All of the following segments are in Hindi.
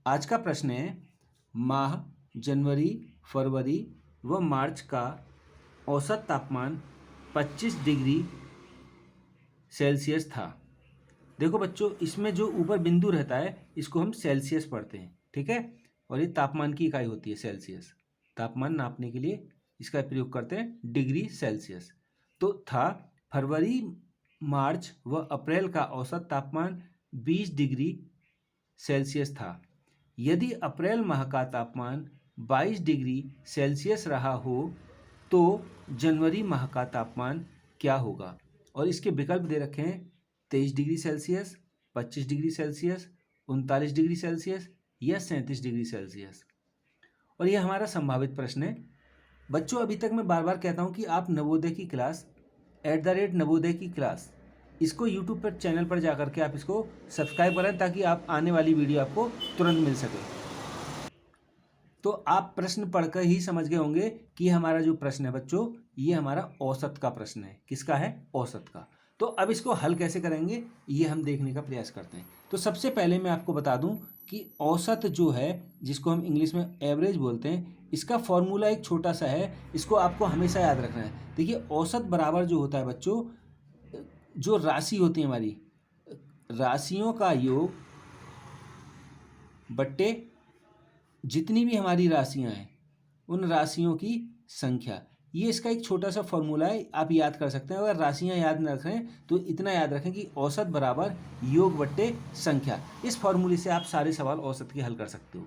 आज का प्रश्न है, माह जनवरी, फरवरी व मार्च का औसत तापमान 25 डिग्री सेल्सियस था। देखो बच्चों, इसमें जो ऊपर बिंदु रहता है इसको हम सेल्सियस पढ़ते हैं, ठीक है। और ये तापमान की इकाई होती है सेल्सियस। तापमान नापने के लिए इसका प्रयोग करते हैं डिग्री सेल्सियस। तो था फरवरी, मार्च व अप्रैल का औसत तापमान 20 डिग्री सेल्सियस था। यदि अप्रैल माह का तापमान 22 डिग्री सेल्सियस रहा हो तो जनवरी माह का तापमान क्या होगा। और इसके विकल्प दे रखे हैं 23 degree Celsius, 25 degree Celsius, 39 degree Celsius या 37 डिग्री सेल्सियस। और यह हमारा संभावित प्रश्न है। बच्चों, अभी तक मैं बार बार कहता हूँ कि आप नवोदय की क्लास @नवोदय की क्लास इसको यूट्यूब पर चैनल पर जाकर के आप इसको सब्सक्राइब करें ताकि आप आने वाली वीडियो आपको तुरंत मिल सके। तो आप प्रश्न पढ़कर ही समझ गए होंगे कि हमारा जो प्रश्न है बच्चों, ये हमारा औसत का प्रश्न है। किसका है? औसत का। तो अब इसको हल कैसे करेंगे ये हम देखने का प्रयास करते हैं। तो सबसे पहले मैं आपको बता दूं कि औसत जो है, जिसको हम इंग्लिश में एवरेज बोलते हैं, इसका फॉर्मूला एक छोटा सा है, इसको आपको हमेशा याद रखना है। देखिए, औसत बराबर जो होता है बच्चों, जो राशि होती है हमारी, राशियों का योग बट्टे जितनी भी हमारी राशियां हैं उन राशियों की संख्या। ये इसका एक छोटा सा फॉर्मूला है, आप याद कर सकते हैं। अगर राशियां याद न रखें तो इतना याद रखें कि औसत बराबर योग बट्टे संख्या। इस फॉर्मूले से आप सारे सवाल औसत के हल कर सकते हो।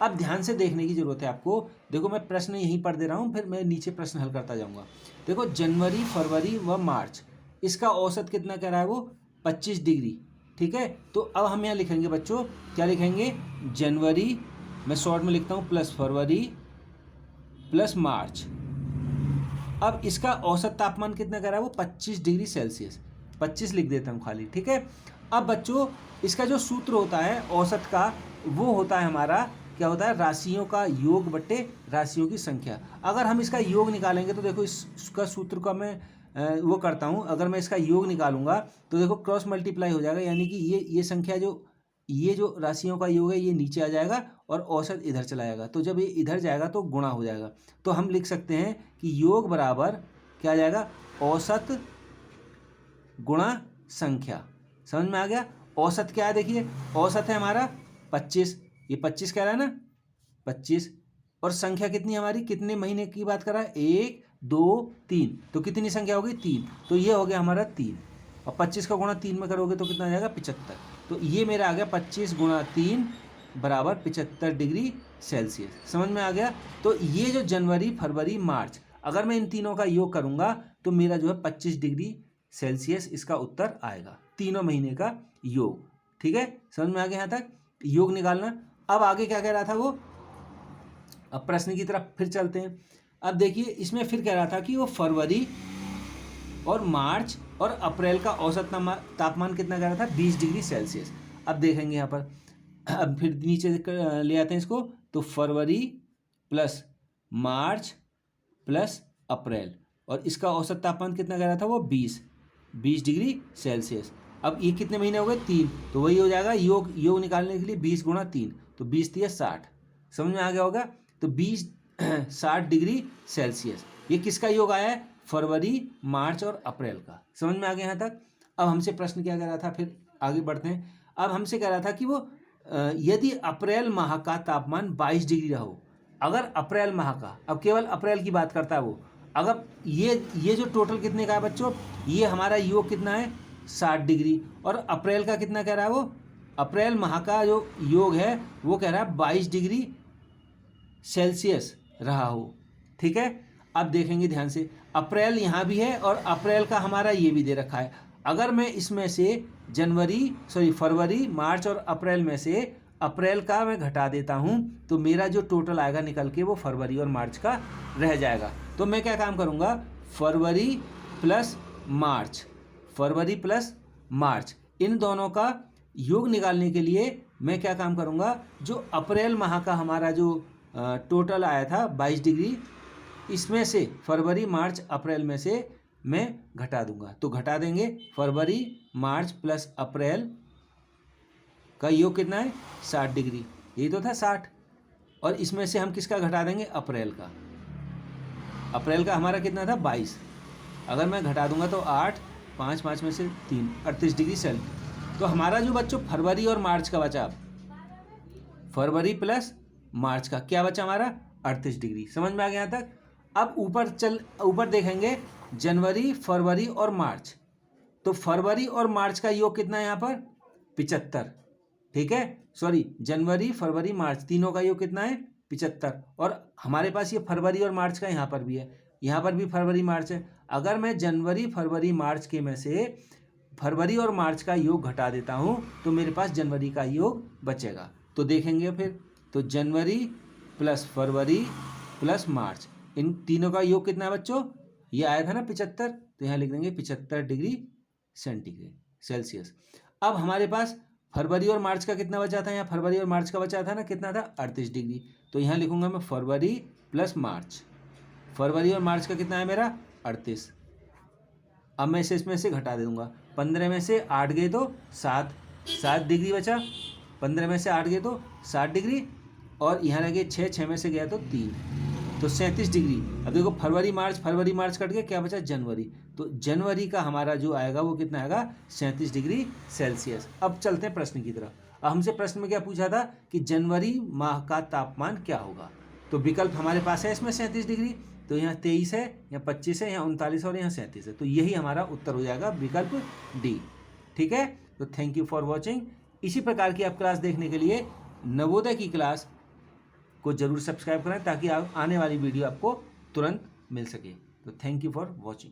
अब ध्यान से देखने की जरूरत है आपको। देखो, मैं प्रश्न यहीं पढ़ दे रहा हूँ, फिर मैं नीचे प्रश्न हल करता जाऊँगा। देखो, जनवरी, फरवरी व मार्च, इसका औसत कितना कह रहा है वो? 25 डिग्री, ठीक है। तो अब हम यहाँ लिखेंगे बच्चों, क्या लिखेंगे? जनवरी, मैं शॉर्ट में लिखता हूँ, प्लस फरवरी प्लस मार्च। अब इसका औसत तापमान कितना कह रहा है वो? 25 डिग्री सेल्सियस। 25 लिख देता हूँ खाली, ठीक है। अब बच्चों, इसका जो सूत्र होता है औसत का, वो होता है हमारा, क्या होता है? राशियों का योग बट्टे राशियों की संख्या। अगर हम इसका योग निकालेंगे तो देखो, इसका सूत्र का मैं वो करता हूँ। अगर मैं इसका योग निकालूंगा तो देखो क्रॉस मल्टीप्लाई हो जाएगा, यानी कि ये संख्या ये जो राशियों का योग है ये नीचे आ जाएगा और औसत इधर चला जाएगा। तो जब ये इधर जाएगा तो गुणा हो जाएगा। तो हम लिख सकते हैं कि योग बराबर क्या आ जाएगा? औसत गुणा संख्या। समझ में आ गया? औसत क्या है? देखिए, औसत है हमारा 25, ये 25 कह रहा है ना, 25। और संख्या कितनी हमारी? कितने महीने की बात कर रहा है? 1 2 3। तो कितनी संख्या होगी? 3। तो ये हो गया हमारा 3। और 25 का गुणा 3 में करोगे तो कितना आ जाएगा? 75। तो ये मेरा आ गया 25 गुणा 3 बराबर 75 डिग्री सेल्सियस। समझ में आ गया? तो ये जो जनवरी, फरवरी, मार्च, अगर मैं इन तीनों का योग करूंगा तो मेरा जो है 25 डिग्री सेल्सियस इसका उत्तर आएगा। तीनों महीने का योग, ठीक है। समझ में आ गया यहाँ तक? योग निकालना। अब आगे क्या कह रहा था वो? अब प्रश्न की तरफ फिर चलते हैं। अब देखिए, इसमें फिर कह रहा था कि वो फरवरी और मार्च और अप्रैल का औसत तापमान कितना कह रहा था? 20 डिग्री सेल्सियस। अब देखेंगे यहाँ पर, अब फिर नीचे ले आते हैं इसको। तो फरवरी प्लस मार्च प्लस अप्रैल, और इसका औसत तापमान कितना कह रहा था वो? 20 डिग्री सेल्सियस। अब ये कितने महीने हो गए? 3। तो वही हो जाएगा, योग निकालने के लिए 20 गुणा 3, तो 20 3 60। समझ में आ गया होगा? तो 60 डिग्री सेल्सियस। ये किसका योग आया है? फरवरी, मार्च और अप्रैल का। समझ में आ गया यहाँ तक? अब हमसे प्रश्न क्या कह रहा था, फिर आगे बढ़ते हैं। अब हमसे कह रहा था कि वो यदि अप्रैल माह का तापमान 22 डिग्री रहो। अगर अप्रैल माह का, अब केवल अप्रैल की बात करता है वो, अगर ये जो टोटल कितने का है बच्चों, ये हमारा योग कितना है? 60 डिग्री। और अप्रैल का कितना कह रहा है वो? अप्रैल माह का जो योग है वो कह रहा है 22 डिग्री सेल्सियस रहा हो, ठीक है। अब देखेंगे ध्यान से, अप्रैल यहाँ भी है और अप्रैल का हमारा ये भी दे रखा है। अगर मैं इसमें से फरवरी, मार्च और अप्रैल में से अप्रैल का मैं घटा देता हूँ तो मेरा जो टोटल आएगा निकल के वो फरवरी और मार्च का रह जाएगा। तो मैं क्या काम करूँगा? फरवरी प्लस मार्च, इन दोनों का योग निकालने के लिए मैं क्या काम करूँगा? जो अप्रैल माह का हमारा जो टोटल आया था 22 डिग्री, इसमें से फरवरी, मार्च, अप्रैल में से मैं घटा दूंगा। तो घटा देंगे, फरवरी, मार्च प्लस अप्रैल का योग कितना है? 60 डिग्री। यही तो था 60। और इसमें से हम किसका घटा देंगे, अप्रैल का। अप्रैल का हमारा कितना था 22। अगर मैं घटा दूंगा तो 8, 5, 5 में से 3, 38 डिग्री सेल्सियस। तो हमारा जो बच्चों फरवरी और मार्च का बचा, फरवरी प्लस मार्च का क्या बचा हमारा 38 डिग्री। समझ में आ गया यहाँ तक। अब ऊपर देखेंगे जनवरी, फरवरी और मार्च। तो फरवरी और मार्च का योग कितना है यहाँ पर 75। ठीक है, सॉरी, जनवरी फरवरी मार्च तीनों का योग कितना है 75। और हमारे पास ये फरवरी और मार्च का यहाँ पर भी है, यहाँ पर भी फरवरी मार्च है। अगर मैं जनवरी फरवरी मार्च के में से फरवरी और मार्च का योग घटा देता हूँ तो मेरे पास जनवरी का योग बचेगा। तो देखेंगे फिर, तो जनवरी प्लस फरवरी प्लस मार्च, इन तीनों का योग कितना है बच्चों, ये आया था ना 75, तो यहाँ लिख देंगे 75 डिग्री सेल्सियस। अब हमारे पास फरवरी और मार्च का कितना बचा था, यहाँ फरवरी और मार्च का बचा था ना, कितना था 38 डिग्री। तो यहाँ लिखूंगा मैं फरवरी प्लस मार्च, फरवरी और मार्च का कितना है मेरा 38। अब मैं इसे इसमें से घटा दे दूंगा, 15 में से 8 गए तो 7 डिग्री बचा, 15 में से 8 गए तो 7 डिग्री, और यहाँ लगे 6 में से गया तो 3, तो 37 डिग्री। अब देखो फरवरी मार्च कट गया, क्या बचा जनवरी। तो जनवरी का हमारा जो आएगा वो कितना आएगा 37 डिग्री सेल्सियस। अब चलते हैं प्रश्न की तरफ। अब हमसे प्रश्न में क्या पूछा था कि जनवरी माह का तापमान क्या होगा। तो विकल्प हमारे पास है इसमें 37 डिग्री, तो यहाँ 23 है, यहाँ 25 है, यहाँ 39 और यहाँ 37 है। तो यही हमारा उत्तर हो जाएगा विकल्प डी। ठीक है, तो थैंक यू फॉर वॉचिंग। इसी प्रकार की आप क्लास देखने के लिए नवोदय की क्लास को जरूर सब्सक्राइब करें ताकि आने वाली वीडियो आपको तुरंत मिल सके। तो थैंक यू फॉर वॉचिंग।